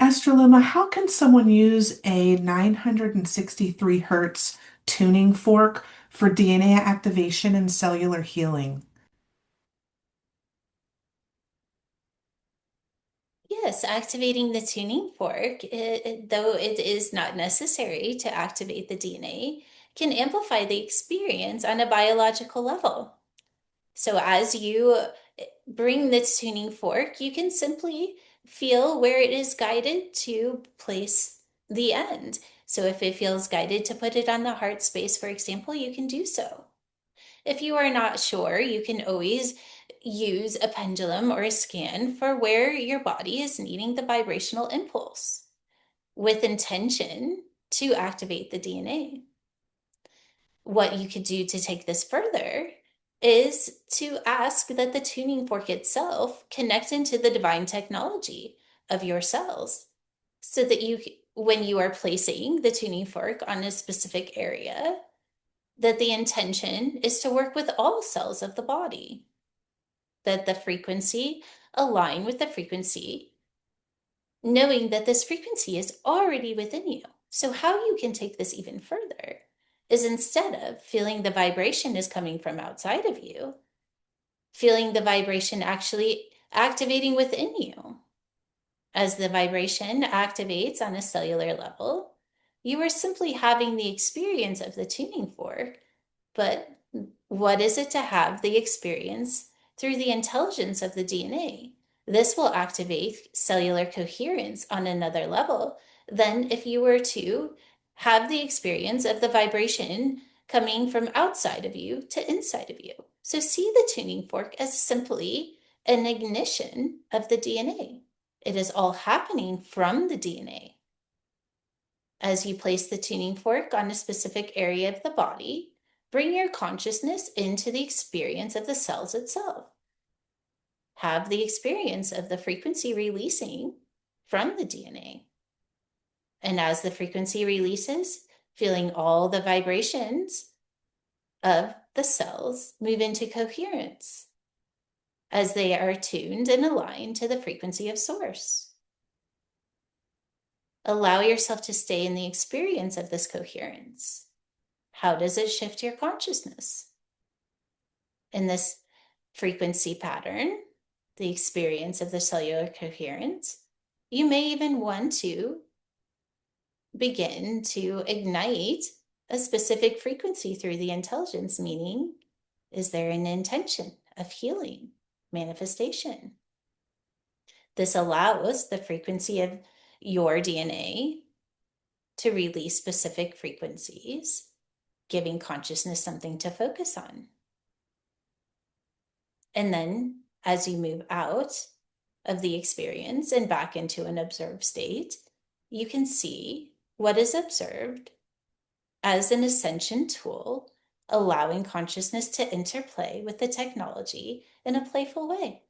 Astra'Luma, how can someone use a 963 hertz tuning fork for DNA activation and cellular healing? Yes, activating the tuning fork, though it is not necessary to activate the DNA, can amplify the experience on a biological level. So as you bring the tuning fork, you can simply feel where it is guided to place the end. So if it feels guided to put it on the heart space, for example, you can do so. If you are not sure, you can always use a pendulum or a scan for where your body is needing the vibrational impulse with intention to activate the DNA. What you could do to take this further is to ask that the tuning fork itself connect into the divine technology of your cells so that when you are placing the tuning fork on a specific area, that the intention is to work with all cells of the body, that the frequency align with the frequency, knowing that this frequency is already within you. So how you can take this even further is, instead of feeling the vibration is coming from outside of you, feeling the vibration actually activating within you. As the vibration activates on a cellular level, you are simply having the experience of the tuning fork. But what is it to have the experience through the intelligence of the DNA? This will activate cellular coherence on another level than if you were to have the experience of the vibration coming from outside of you to inside of you. So see the tuning fork as simply an ignition of the DNA. It is all happening from the DNA. As you place the tuning fork on a specific area of the body, bring your consciousness into the experience of the cells itself. Have the experience of the frequency releasing from the DNA. And as the frequency releases, feeling all the vibrations of the cells move into coherence as they are tuned and aligned to the frequency of source. Allow yourself to stay in the experience of this coherence. How does it shift your consciousness? In this frequency pattern, the experience of the cellular coherence, you may even want to begin to ignite a specific frequency through the intelligence, meaning, is there an intention of healing, manifestation? This allows the frequency of your DNA to release specific frequencies, giving consciousness something to focus on. And then as you move out of the experience and back into an observed state, you can see what is observed as an ascension tool, allowing consciousness to interplay with the technology in a playful way.